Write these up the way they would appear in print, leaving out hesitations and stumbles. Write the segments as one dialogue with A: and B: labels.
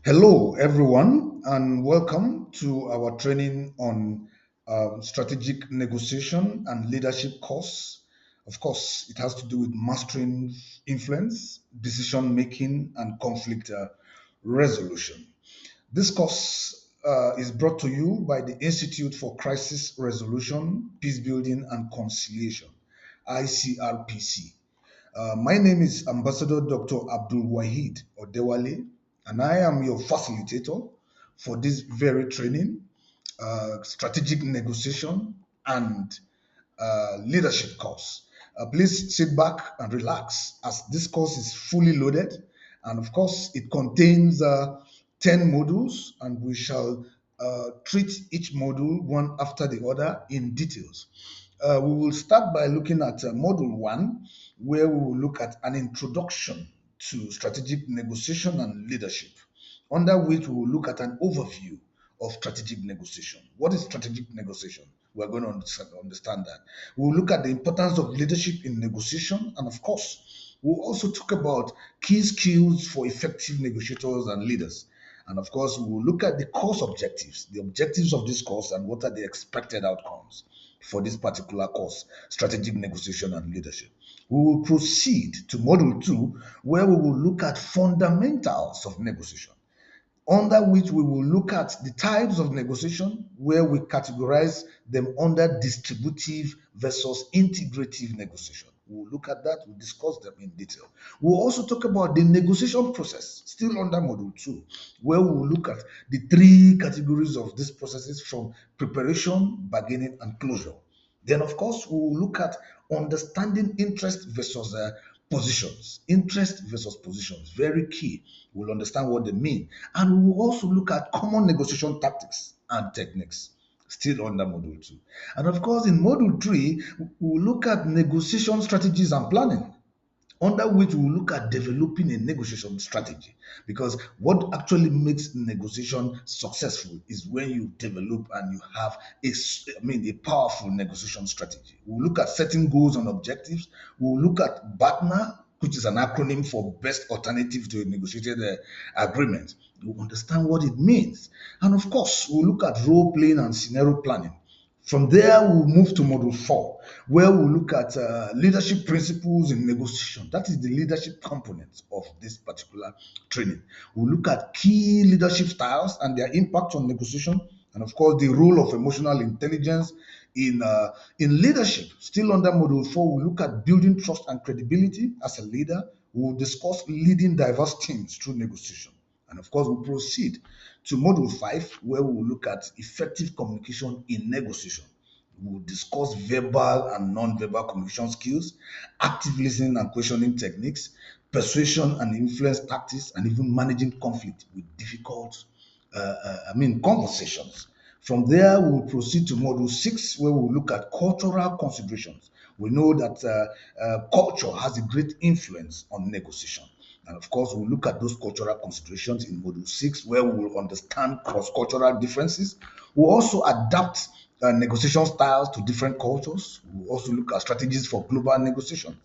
A: Hello, everyone, and welcome to our training on strategic negotiation and leadership course. Of course, it has to do with mastering influence, decision making, and conflict resolution. This course is brought to you by the Institute for Crisis Resolution, Peace Building, and Conciliation, ICRPC. My name is Ambassador Dr. Abdul Wahid Odewale, and I am your facilitator for this very training, strategic negotiation, and leadership course. Please sit back and relax as this course is fully loaded. And of course, it contains 10 modules, and we shall treat each module one after the other in details. We will start by looking at module one, where we will look at an introduction to strategic negotiation and leadership, under which we will look at an overview of strategic negotiation. What is strategic negotiation? We're going to understand that. We'll look at the importance of leadership in negotiation, and of course, we'll also talk about key skills for effective negotiators and leaders. And of course, we will look at the course objectives, the objectives of this course, and what are the expected outcomes for this particular course, strategic negotiation and leadership. We will proceed to module two, where we will look at fundamentals of negotiation, under which we will look at the types of negotiation, where we categorize them under distributive versus integrative negotiation. We'll look at that, we'll discuss them in detail. We'll also talk about the negotiation process, still under module two, where we will look at the three categories of these processes, from preparation, bargaining, and closure. Then, of course, we will look at understanding interest versus positions. Interest versus positions, very key. We'll understand what they mean. And we will also look at common negotiation tactics and techniques, still under module two. And of course, in module three, we'll look at negotiation strategies and planning, under which we'll look at developing a negotiation strategy, because what actually makes negotiation successful is when you develop and you have a powerful negotiation strategy. We'll look at setting goals and objectives. We'll look at BATNA, which is an acronym for best alternative to a negotiated agreement. We'll understand what it means. And of course, we'll look at role playing and scenario planning. From there, we'll move to module four, where we'll look at leadership principles in negotiation. That is the leadership component of this particular training. We'll look at key leadership styles and their impact on negotiation, and of course, the role of emotional intelligence in leadership. Still under module four, we'll look at building trust and credibility as a leader. We'll discuss leading diverse teams through negotiation. And of course, we'll proceed to module five, where we will look at effective communication in negotiation. We'll discuss verbal and non-verbal communication skills, active listening and questioning techniques, persuasion and influence tactics, and even managing conflict with difficult, conversations. From there, we will proceed to module six, where we will look at cultural considerations. We know that culture has a great influence on negotiation. And of course, we'll look at those cultural considerations in module six, where we will understand cross-cultural differences. We'll also adapt negotiation styles to different cultures. We'll also look at strategies for global negotiation.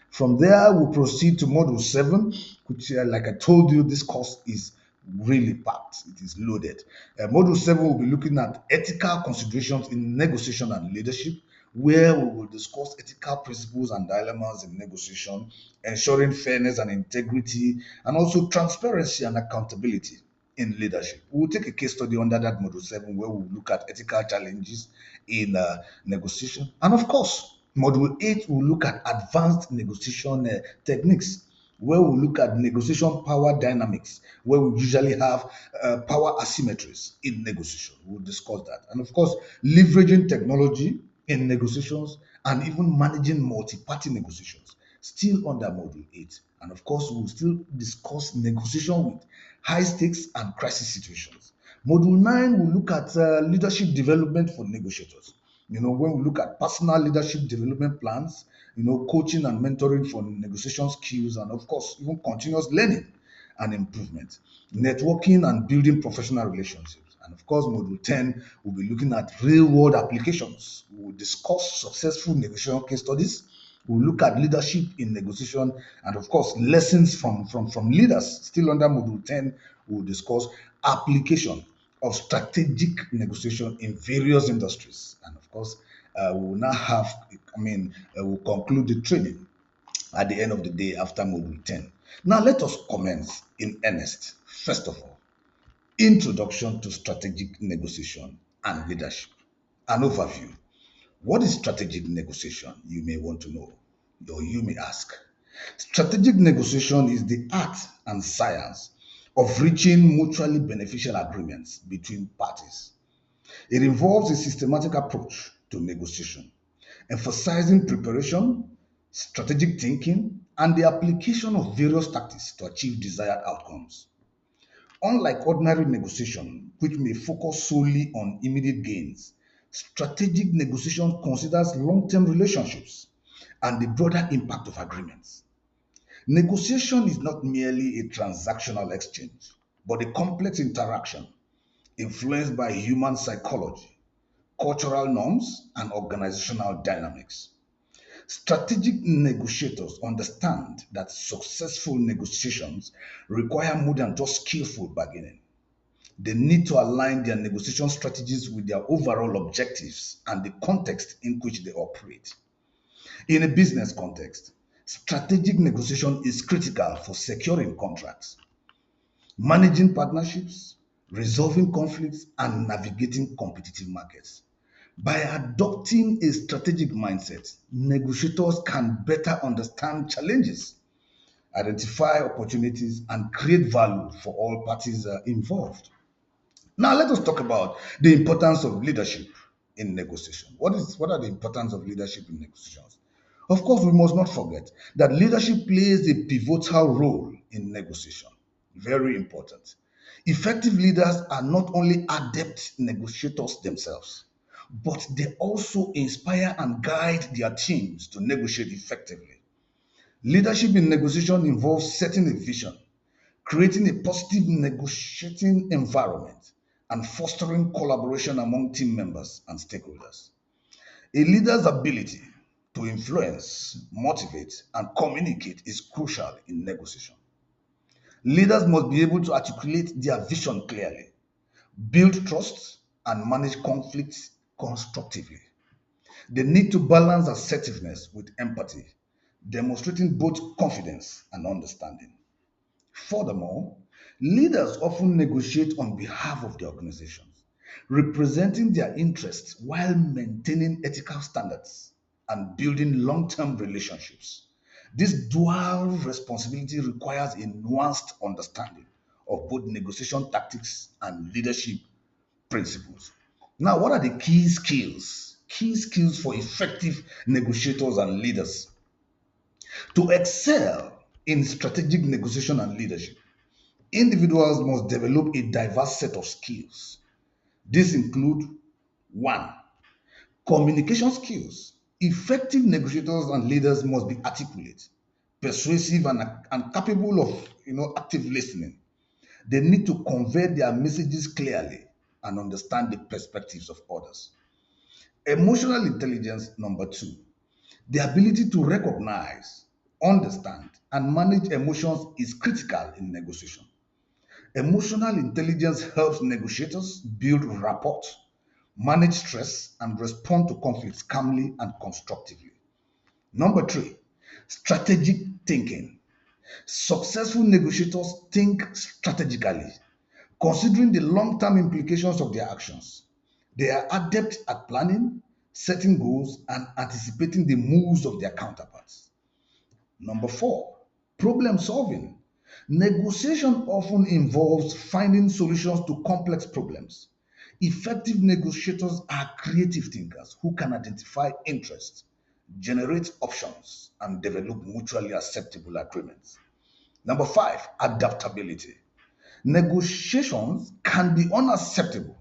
A: From there, we'll proceed to module seven, which, like I told you, this course is really packed. It is loaded. Module seven will be looking at ethical considerations in negotiation and leadership, where we will discuss ethical principles and dilemmas in negotiation, ensuring fairness and integrity, and also transparency and accountability in leadership. We will take a case study under that module seven, where we will look at ethical challenges in negotiation. And of course, module eight will look at advanced negotiation techniques, where we look at negotiation power dynamics, where we usually have power asymmetries in negotiation. We'll discuss that. And of course, leveraging technology in negotiations, and even managing multi-party negotiations, still under module 8. And of course, we'll still discuss negotiation with high stakes and crisis situations. Module 9 will look at leadership development for negotiators. When we look at personal leadership development plans, coaching and mentoring for negotiation skills, and of course, even continuous learning and improvement, networking and building professional relationships. And of course, module 10 will be looking at real world applications. We will discuss successful negotiation case studies. We'll look at leadership in negotiation, and of course, lessons from leaders. Still under module 10, we'll discuss application of strategic negotiation in various industries. And of course, we will now have, we'll conclude the training at the end of the day after Module 10. Now, let us commence in earnest. First of all, introduction to strategic negotiation and leadership. An overview. What is strategic negotiation? You may want to know, or you may ask. Strategic negotiation is the art and science of reaching mutually beneficial agreements between parties. It involves a systematic approach to negotiation, emphasizing preparation, strategic thinking, and the application of various tactics to achieve desired outcomes. Unlike ordinary negotiation, which may focus solely on immediate gains, strategic negotiation considers long-term relationships and the broader impact of agreements. Negotiation is not merely a transactional exchange, but a complex interaction influenced by human psychology, cultural norms, and organizational dynamics. Strategic negotiators understand that successful negotiations require more than just skillful bargaining. They need to align their negotiation strategies with their overall objectives and the context in which they operate. In a business context, strategic negotiation is critical for securing contracts, managing partnerships, resolving conflicts, and navigating competitive markets. By adopting a strategic mindset, negotiators can better understand challenges, identify opportunities, and create value for all parties involved. Now let us talk about the importance of leadership in negotiation. What are the importance of leadership in negotiations? Of course, we must not forget that leadership plays a pivotal role in negotiation. Very important. Effective leaders are not only adept negotiators themselves, but they also inspire and guide their teams to negotiate effectively. Leadership in negotiation involves setting a vision, creating a positive negotiating environment, and fostering collaboration among team members and stakeholders. A leader's ability to influence, motivate, and communicate is crucial in negotiation. Leaders must be able to articulate their vision clearly, build trust, and manage conflicts constructively. They need to balance assertiveness with empathy, demonstrating both confidence and understanding. Furthermore, leaders often negotiate on behalf of the organizations, representing their interests while maintaining ethical standards and building long term relationships. This dual responsibility requires a nuanced understanding of both negotiation tactics and leadership principles. Now, what are the key skills? Key skills for effective negotiators and leaders. To excel in strategic negotiation and leadership, individuals must develop a diverse set of skills. These include one, communication skills. Effective negotiators and leaders must be articulate, persuasive, and capable of active listening. They need to convey their messages clearly and understand the perspectives of others. Emotional intelligence, number two, the ability to recognize, understand, and manage emotions is critical in negotiation. Emotional intelligence helps negotiators build rapport, manage stress, and respond to conflicts calmly and constructively. Number three, strategic thinking. Successful negotiators think strategically, considering the long term implications of their actions. They are adept at planning, setting goals, and anticipating the moves of their counterparts. Number four, problem solving. Negotiation often involves finding solutions to complex problems. Effective negotiators are creative thinkers who can identify interests, generate options, and develop mutually acceptable agreements. Number five, adaptability. Negotiations can be unacceptable,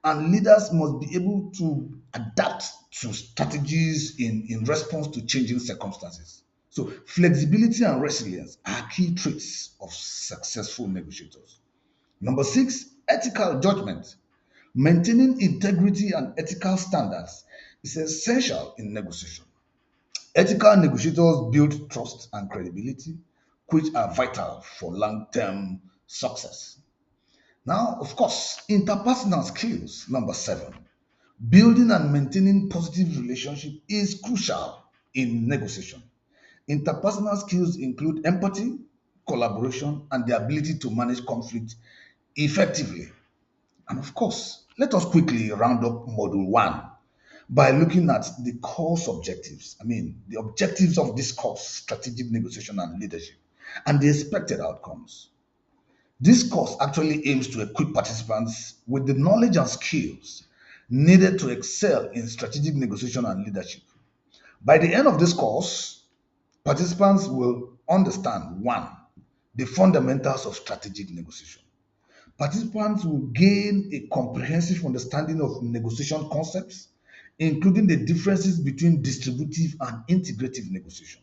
A: and leaders must be able to adapt to strategies in response to changing circumstances. So, flexibility and resilience are key traits of successful negotiators. Number six, ethical judgment. Maintaining integrity and ethical standards is essential in negotiation. Ethical negotiators build trust and credibility, which are vital for long term success. Now, of course, interpersonal skills, number seven. Building and maintaining positive relationship is crucial in negotiation. Interpersonal skills include empathy, collaboration, and the ability to manage conflict effectively. And of course, let us quickly round up module one by looking at the course objectives. The objectives of this course, strategic negotiation and leadership, and the expected outcomes. This course actually aims to equip participants with the knowledge and skills needed to excel in strategic negotiation and leadership. By the end of this course, participants will understand one, the fundamentals of strategic negotiation. Participants will gain a comprehensive understanding of negotiation concepts, including the differences between distributive and integrative negotiation,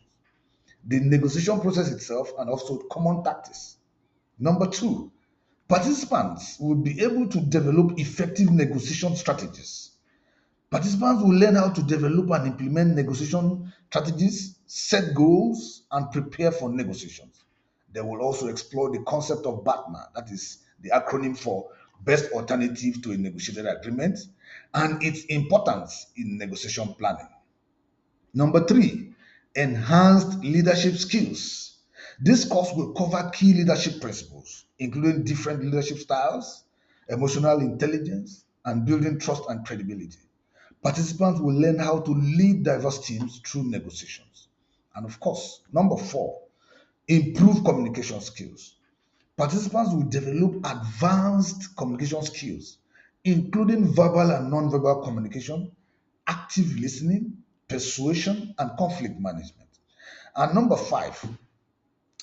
A: the negotiation process itself, and also common tactics. Number two, participants will be able to develop effective negotiation strategies. Participants will learn how to develop and implement negotiation strategies, set goals, and prepare for negotiations. They will also explore the concept of BATNA, that is the acronym for Best Alternative to a Negotiated Agreement, and its importance in negotiation planning. Number three, enhanced leadership skills. This course will cover key leadership principles, including different leadership styles, emotional intelligence, and building trust and credibility. Participants will learn how to lead diverse teams through negotiations. And of course, number four, improve communication skills. Participants will develop advanced communication skills, including verbal and non-verbal communication, active listening, persuasion, and conflict management. And number five,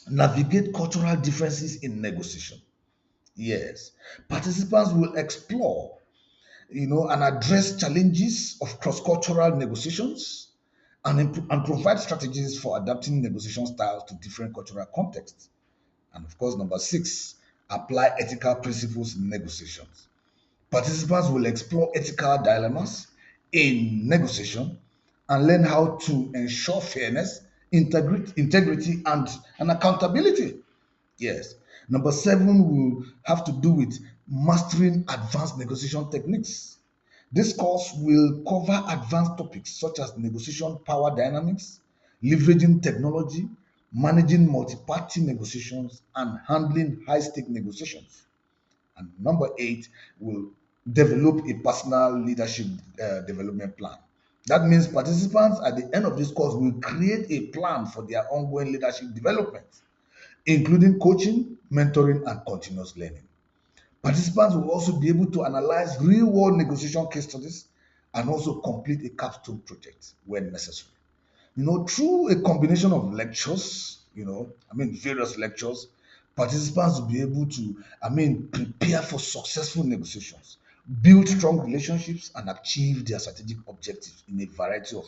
A: navigate cultural differences in negotiation. Yes, participants will explore, and address challenges of cross-cultural negotiations and provide strategies for adapting negotiation styles to different cultural contexts. And of course, number six, apply ethical principles in negotiations. Participants will explore ethical dilemmas in negotiation and learn how to ensure fairness, integrity, and accountability. Yes. Number seven will have to do with mastering advanced negotiation techniques. This course will cover advanced topics such as negotiation power dynamics, leveraging technology, managing multi-party negotiations, and handling high-stake negotiations. And number eight will develop a personal leadership development plan. That means participants at the end of this course will create a plan for their ongoing leadership development, including coaching, mentoring, and continuous learning. Participants will also be able to analyze real world negotiation case studies and also complete a capstone project when necessary. Through a combination of lectures, various lectures, participants will be able to, prepare for successful negotiations, build strong relationships, and achieve their strategic objectives in a variety of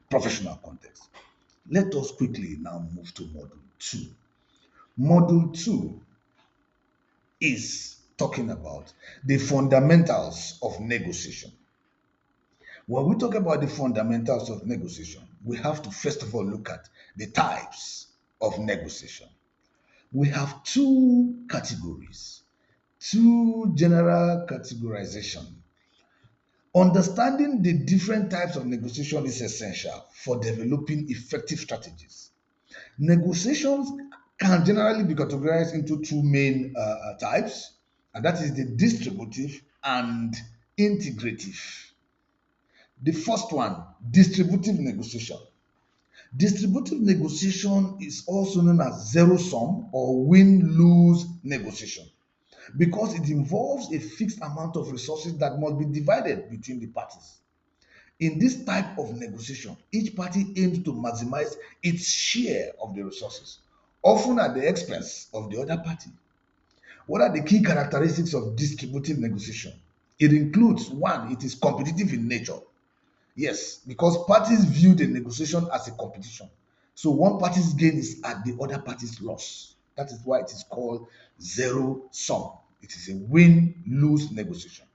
A: professional contexts. Let us quickly now move to Module 2. Module 2 is talking about the fundamentals of negotiation. When we talk about the fundamentals of negotiation, we have to first of all look at the types of negotiation. We have two categories, two general categorization. Understanding the different types of negotiation is essential for developing effective strategies. Negotiations can generally be categorized into two main types, and that is the distributive and integrative. The first one, distributive negotiation. Distributive negotiation is also known as zero sum or win lose negotiation because it involves a fixed amount of resources that must be divided between the parties. In this type of negotiation, each party aims to maximize its share of the resources, often at the expense of the other party. What are the key characteristics of distributive negotiation? It includes one, it is competitive in nature. Yes, because parties view the negotiation as a competition. So one party's gain is at the other party's loss. That is why it is called zero sum. It is a win-lose negotiation.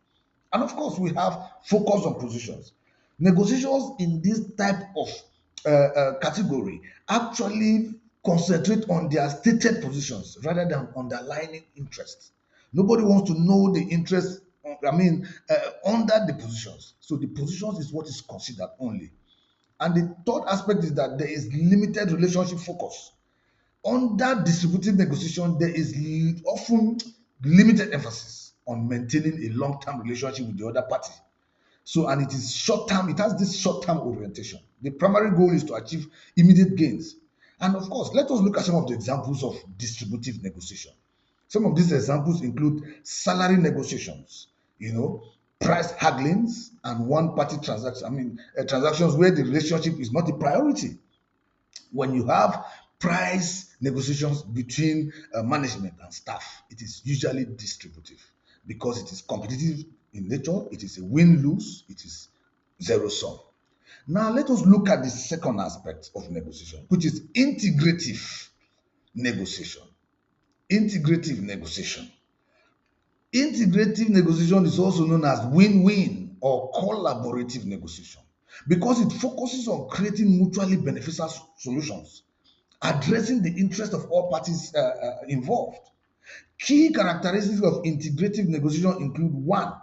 A: And of course, we have focus on positions. Negotiations in this type of category actually concentrate on their stated positions rather than underlying interests. Nobody wants to know the interest, under the positions. So the positions is what is considered only. And the third aspect is that there is limited relationship focus. Under distributive negotiation, there is often limited emphasis on maintaining a long-term relationship with the other party. So, and it is short term, it has this short term orientation. The primary goal is to achieve immediate gains. And of course, let us look at some of the examples of distributive negotiation. Some of these examples include salary negotiations, price hagglings, and one party transactions. Transactions where the relationship is not a priority. When you have price negotiations between management and staff, it is usually distributive because it is competitive in nature, it is a win-lose, it is zero sum. Now let us look at the second aspect of negotiation, which is integrative negotiation. Integrative negotiation. Integrative negotiation is also known as win-win or collaborative negotiation because it focuses on creating mutually beneficial solutions, addressing the interest of all parties involved. Key characteristics of integrative negotiation include: one,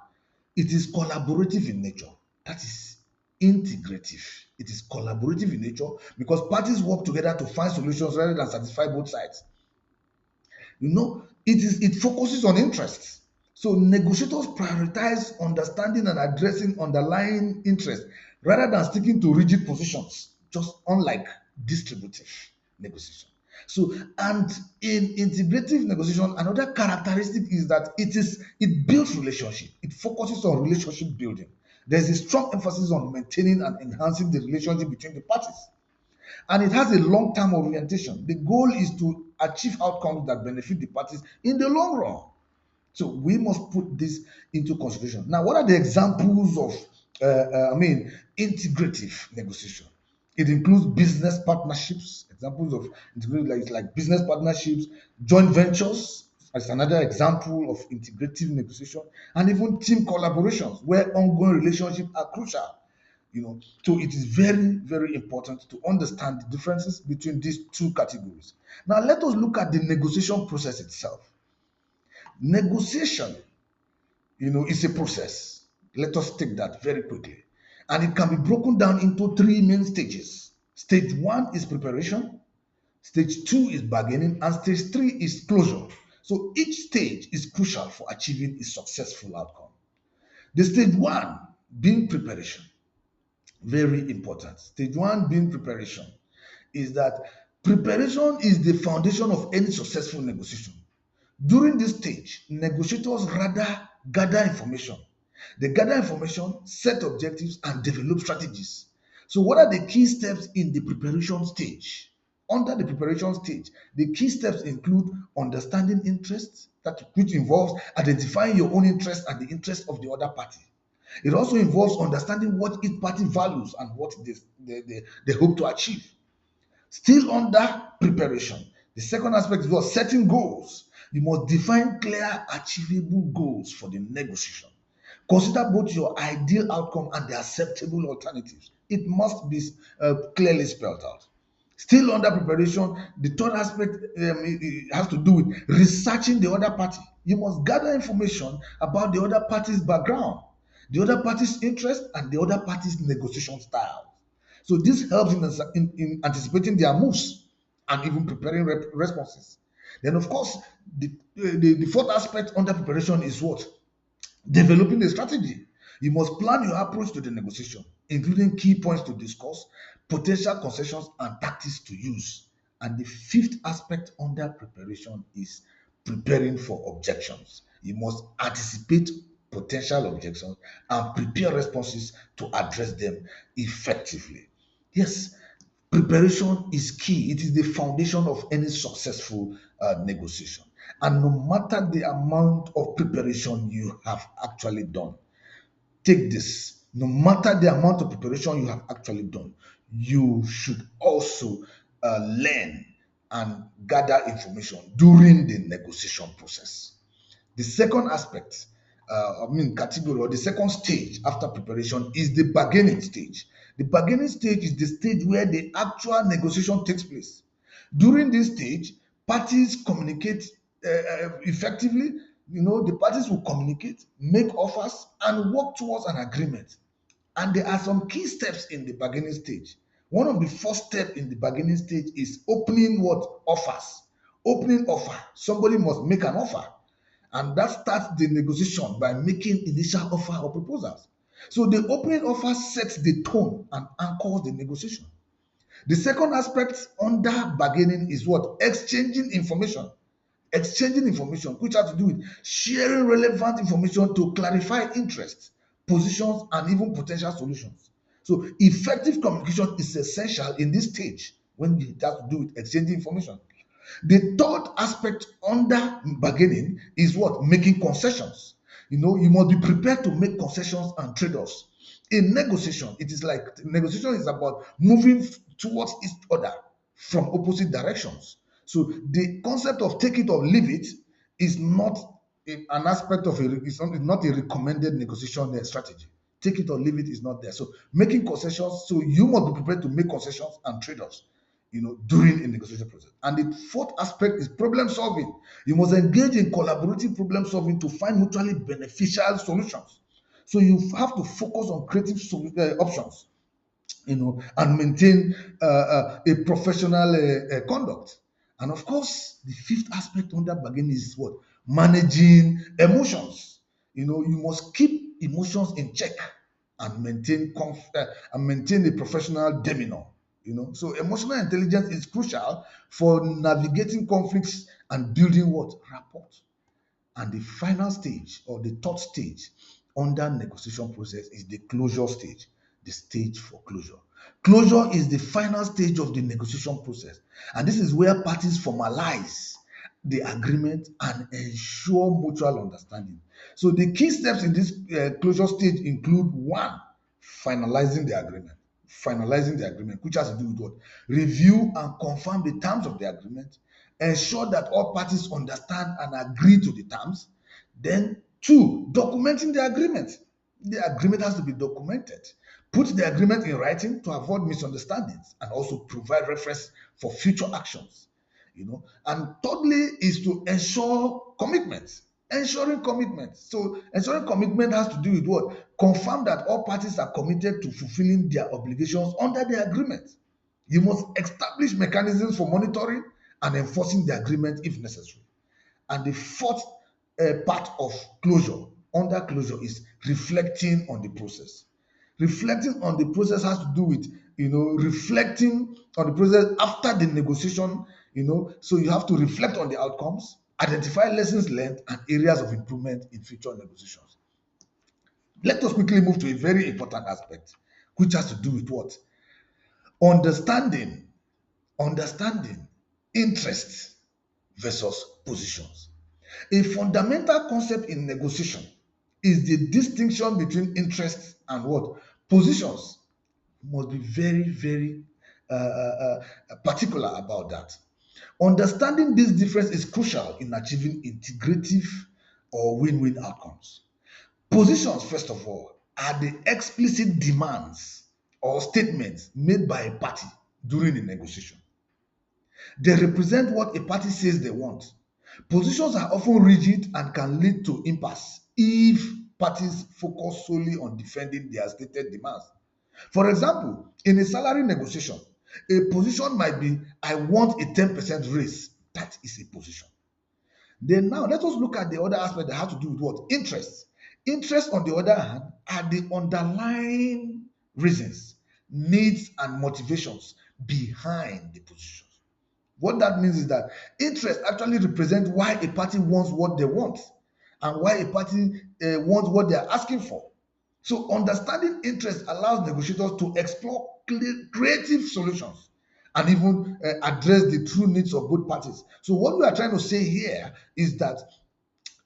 A: it is collaborative in nature. That is integrative. It is collaborative in nature because parties work together to find solutions rather than satisfy both sides. It focuses on interests. So negotiators prioritize understanding and addressing underlying interests rather than sticking to rigid positions, just unlike distributive negotiation. So, and in integrative negotiation, another characteristic is that it builds relationship. It focuses on relationship building. There's a strong emphasis on maintaining and enhancing the relationship between the parties. And it has a long-term orientation. The goal is to achieve outcomes that benefit the parties in the long run. So we must put this into consideration. Now, what are the examples of integrative negotiation? It includes business partnerships. Examples of integrative like business partnerships, joint ventures as another example of integrative negotiation, and even team collaborations where ongoing relationships are crucial. So it is very, very important to understand the differences between these two categories. Now let us look at the negotiation process itself. Negotiation, is a process. Let us take that very quickly. And it can be broken down into three main stages. Stage one is preparation, stage two is bargaining, and stage three is closure. So each stage is crucial for achieving a successful outcome. The stage one being preparation, very important. Stage one being preparation is that preparation is the foundation of any successful negotiation. During this stage, negotiators rather gather information. They gather information, set objectives, and develop strategies. So, what are the key steps in the preparation stage? Under the preparation stage, the key steps include understanding interests, which involves identifying your own interest and the interest of the other party. It also involves understanding what each party values and what they hope to achieve. Still under preparation, the second aspect is setting goals. You must define clear, achievable goals for the negotiation. Consider both your ideal outcome and the acceptable alternatives. It must be clearly spelled out. Still under preparation, the third aspect it has to do with researching the other party. You must gather information about the other party's background, the other party's interest, and the other party's negotiation style. So this helps in anticipating their moves and even preparing responses. Then, of course, the fourth aspect under preparation is what? Developing a strategy. You must plan your approach to the negotiation, including key points to discuss, potential concessions, and tactics to use. And the fifth aspect under preparation is preparing for objections. You must anticipate potential objections and prepare responses to address them effectively. Yes, preparation is key. It is the foundation of any successful negotiation. And no matter the amount of preparation you have actually done, take this. No matter the amount of preparation you have actually done, you should also learn and gather information during the negotiation process. The second aspect, category, or the second stage after preparation is the bargaining stage. The bargaining stage is the stage where the actual negotiation takes place. During this stage, parties communicate effectively, The parties will communicate, make offers, and work towards an agreement. And there are some key steps in the bargaining stage. One of the first steps in the bargaining stage is opening what? Offers. Opening offer. Somebody must make an offer. And that starts the negotiation by making initial offer or proposals. So the opening offer sets the tone and anchors the negotiation. The second aspect under bargaining is what? Exchanging information. Exchanging information, which has to do with sharing relevant information to clarify interests, positions, and even potential solutions. So effective communication is essential in this stage when it has to do with exchanging information. The third aspect under bargaining is what? Making concessions. You must be prepared to make concessions and trade-offs. In negotiation, it is like negotiation is about moving towards each other from opposite directions. So the concept of take it or leave it is not an aspect of it's not a recommended negotiation strategy. Take it or leave it is not there. So making concessions, so you must be prepared to make concessions and trade-offs during a negotiation process. And the fourth aspect is problem solving. You must engage in collaborative problem solving to find mutually beneficial solutions. So you have to focus on creative options, and maintain a professional conduct. And of course, the fifth aspect under bargaining is what? Managing emotions. You must keep emotions in check and maintain a professional demeanor. So emotional intelligence is crucial for navigating conflicts and building what? Rapport. And the final stage or the third stage under negotiation process is the closure stage, the stage for closure. Closure is the final stage of the negotiation process, and this is where parties formalize the agreement and ensure mutual understanding. So the key steps in this closure stage include: one, finalizing the agreement. Finalizing the agreement, which has to do with what? Review and confirm the terms of the agreement, ensure that all parties understand and agree to the terms. Then, two, documenting the agreement. The agreement has to be documented. Put the agreement in writing to avoid misunderstandings and also provide reference for future actions. And thirdly is to ensure commitment. Ensuring commitment. So ensuring commitment has to do with what? Confirm that all parties are committed to fulfilling their obligations under the agreement. You must establish mechanisms for monitoring and enforcing the agreement if necessary. And the fourth part of closure, under closure, is reflecting on the process. Reflecting on the process has to do with, reflecting on the process after the negotiation, so you have to reflect on the outcomes, identify lessons learned and areas of improvement in future negotiations. Let us quickly move to a very important aspect, which has to do with what? Understanding, understanding interests versus positions. A fundamental concept in negotiation is the distinction between interests and what? Positions. You must be very, very particular about that. Understanding this difference is crucial in achieving integrative or win-win outcomes. Positions, first of all, are the explicit demands or statements made by a party during a negotiation. They represent what a party says they want. Positions are often rigid and can lead to impasse if parties focus solely on defending their stated demands. For example, in a salary negotiation, a position might be, I want a 10% raise. That is a position. Then now let us look at the other aspect that has to do with what? Interest. Interest, on the other hand, are the underlying reasons, needs, and motivations behind the positions. What that means is that interest actually represents why a party wants what they want and why a party wants what they are asking for. So understanding interest allows negotiators to explore creative solutions and even address the true needs of both parties. So what we are trying to say here is that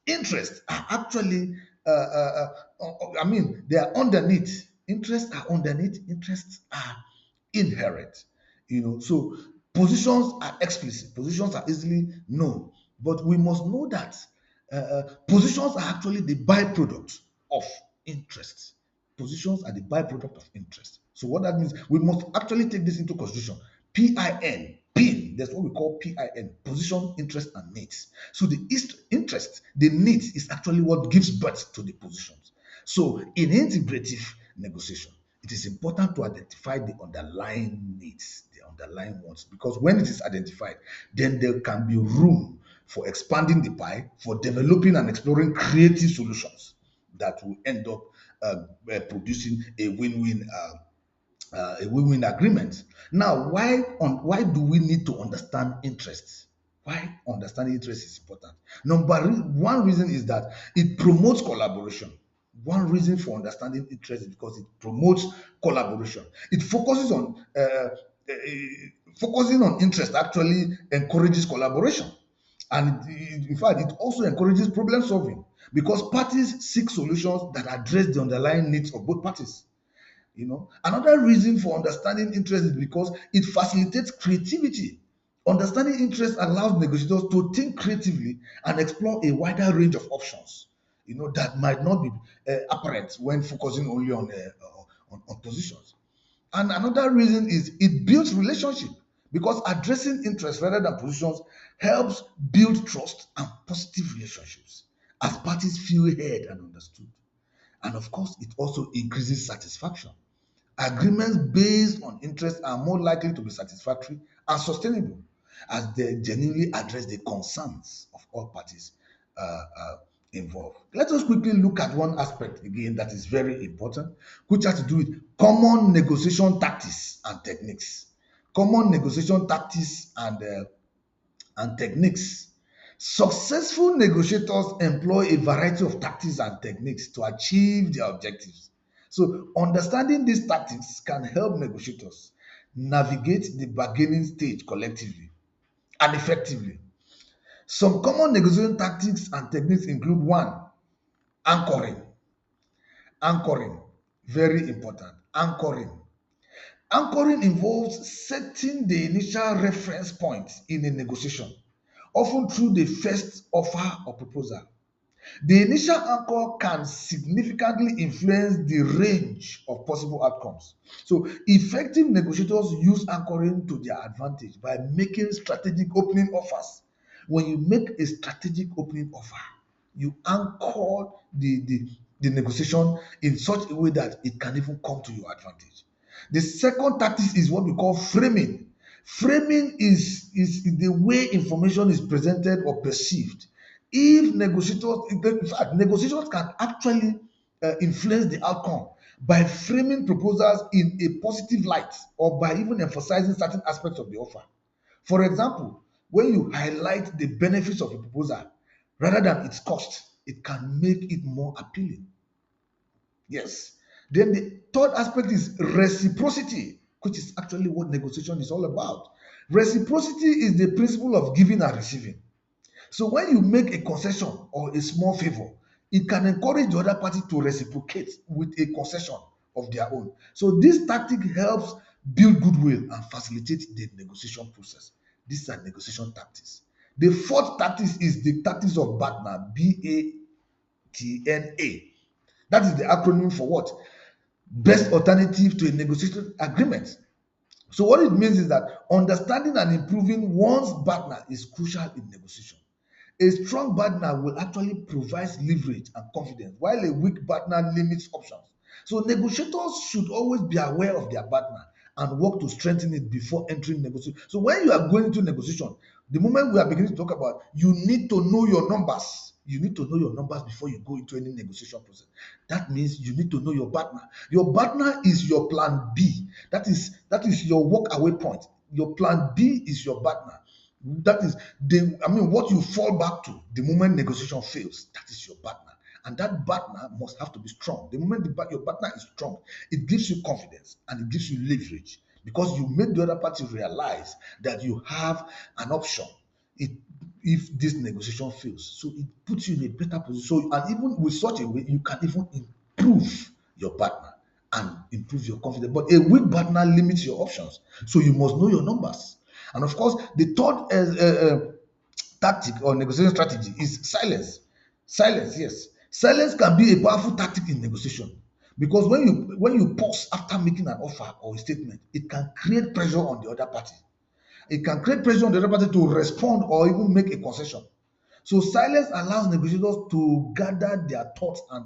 A: interests are actually, they are underneath. Interests are underneath. Interests are inherent. So positions are explicit. Positions are easily known, but we must know that positions are actually the byproduct of interest. Positions are the byproduct of interest. So what that means, we must actually take this into consideration. PIN PIN. That's what we call PIN, position, interest, and needs. So the interest, the needs is actually what gives birth to the positions. So in integrative negotiation, it is important to identify the underlying needs, the underlying wants, because when it is identified, then there can be room for expanding the pie, for developing and exploring creative solutions that will end up producing a win-win agreement. Now, why do we need to understand interests? Why understanding interest is important? One reason is that it promotes collaboration. One reason for understanding interest is because it promotes collaboration. It focuses on focusing on interest actually encourages collaboration, and in fact, it also encourages problem solving because parties seek solutions that address the underlying needs of both parties. Another reason for understanding interest is because it facilitates creativity. Understanding interest allows negotiators to think creatively and explore a wider range of options, that might not be apparent when focusing only on positions. And another reason is it builds relationship because addressing interest rather than positions helps build trust and positive relationships as parties feel heard and understood. And of course, it also increases satisfaction. Agreements based on interest are more likely to be satisfactory and sustainable as they genuinely address the concerns of all parties uh, involved. Let us quickly look at one aspect again that is very important, which has to do with common negotiation tactics and techniques. Common negotiation tactics and techniques. Successful negotiators employ a variety of tactics and techniques to achieve their objectives. So, understanding these tactics can help negotiators navigate the bargaining stage collectively and effectively. Some common negotiation tactics and techniques include one, anchoring. Anchoring, very important. Anchoring. Anchoring involves setting the initial reference point in a negotiation, often through the first offer or proposal. The initial anchor can significantly influence the range of possible outcomes. So, effective negotiators use anchoring to their advantage by making strategic opening offers. When you make a strategic opening offer, you anchor the negotiation in such a way that it can even come to your advantage. The second tactic is what we call framing. Framing is the way information is presented or perceived. If negotiators, in fact, negotiators can actually influence the outcome by framing proposals in a positive light or by even emphasizing certain aspects of the offer. For example, when you highlight the benefits of a proposal rather than its cost, it can make it more appealing. Yes. Then the third aspect is reciprocity, which is actually what negotiation is all about. Reciprocity is the principle of giving and receiving. So when you make a concession or a small favor, it can encourage the other party to reciprocate with a concession of their own. So this tactic helps build goodwill and facilitate the negotiation process. These are negotiation tactics. The fourth tactic is the tactics of BATNA, BATNA. That is the acronym for what? Best alternative to a negotiated agreement. So what it means is that understanding and improving one's partner is crucial in negotiation. A strong partner will actually provide leverage and confidence, while a weak partner limits options. So negotiators should always be aware of their partner and work to strengthen it before entering negotiation. So when you are going into negotiation, the moment we are beginning to talk about, you need to know your numbers. You need to know your numbers before you go into any negotiation process. That means you need to know your partner. Your partner is your plan B. That is your walk away point. Your plan B is your partner. That is what you fall back to the moment negotiation fails. That is your partner. And that partner must have to be strong. The moment your partner is strong, it gives you confidence and it gives you leverage because you make the other party realize that you have an option if this negotiation fails. So it puts you in a better position. So, and even with such a way, you can even improve your partner and improve your confidence. But a weak partner limits your options. So you must know your numbers. And of course, the third tactic or negotiation strategy is silence. Silence, yes. Silence can be a powerful tactic in negotiation because when you pause after making an offer or a statement, it can create pressure on the other party. It can create pressure on the other party to respond or even make a concession. So silence allows negotiators to gather their thoughts and